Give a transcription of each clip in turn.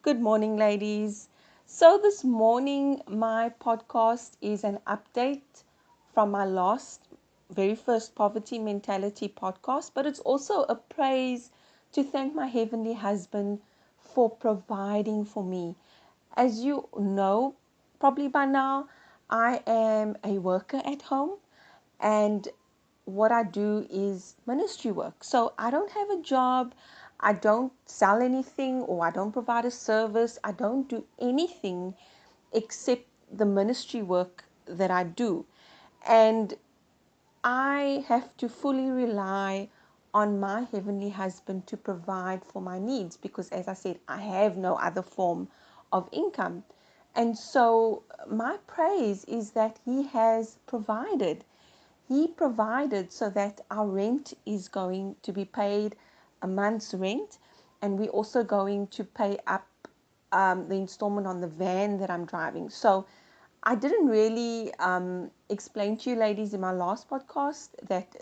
Good morning, ladies. So, this morning, my podcast is an update from my very first Poverty Mentality podcast, but it's also a praise to thank my Heavenly Husband for providing for me. As you know, probably by now, I am a worker at home, and what I do is ministry work. So I don't have a job, I don't sell anything, or I don't provide a service. I don't do anything except the ministry work that I do. And I have to fully rely on my Heavenly Husband to provide for my needs because, as I said, I have no other form of income. And so my praise is that He has provided. He provided so that our rent is going to be paid, a month's rent, and we're also going to pay up the installment on the van that I'm driving. So I didn't really explain to you ladies in my last podcast that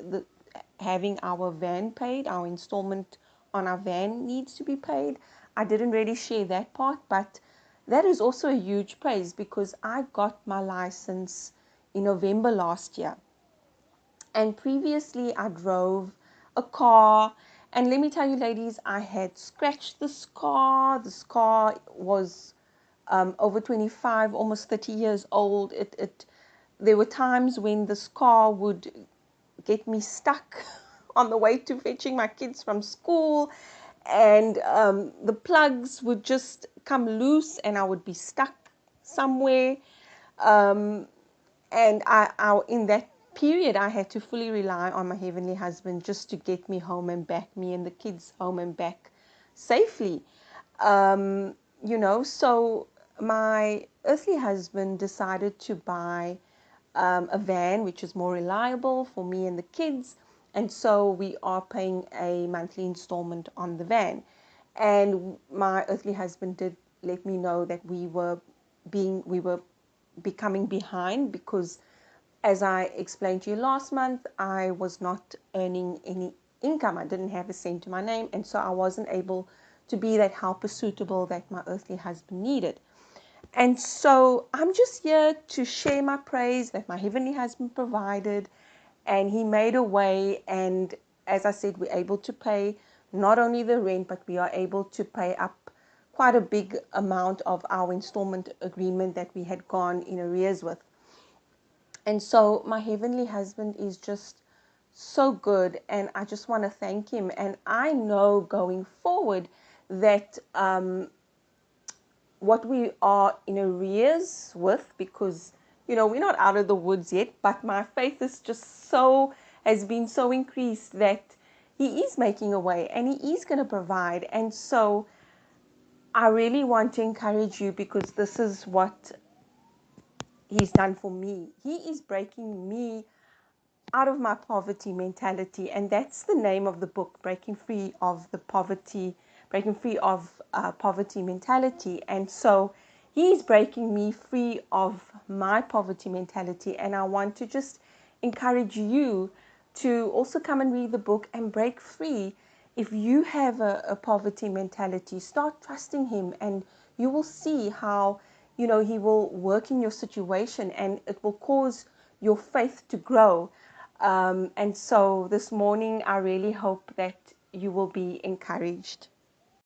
having our van paid, our installment on our van needs to be paid. I didn't really share that part, but that is also a huge praise because I got my license in November last year. And previously, I drove a car. And let me tell you, ladies, I had scratched this car. This car was over 25, almost 30 years old. There were times when this car would get me stuck on the way to fetching my kids from school. And the plugs would just come loose and I would be stuck somewhere. And in that period, I had to fully rely on my Heavenly Husband just to get me home and back, me and the kids home and back safely. So my earthly husband decided to buy a van which is more reliable for me and the kids. And so we are paying a monthly installment on the van. And my earthly husband did let me know that we were becoming behind because, as I explained to you last month, I was not earning any income. I didn't have a cent to my name, and so I wasn't able to be that helper suitable that my earthly husband needed. And so I'm just here to share my praise that my Heavenly Husband provided, and He made a way. And as I said, we're able to pay not only the rent, but we are able to pay up quite a big amount of our installment agreement that we had gone in arrears with. And so my Heavenly Husband is just so good, and I just want to thank Him. And I know going forward that what we are in arrears with, because we're not out of the woods yet, but my faith is just has been so increased that He is making a way and He is going to provide. And so I really want to encourage you, because this is what He's done for me. He is breaking me out of my poverty mentality, and that's the name of the book, breaking free of poverty mentality. And so He's breaking me free of my poverty mentality, and I want to just encourage you to also come and read the book and break free. If you have a poverty mentality, start trusting Him, and you will see how He will work in your situation, and it will cause your faith to grow. And so this morning, I really hope that you will be encouraged.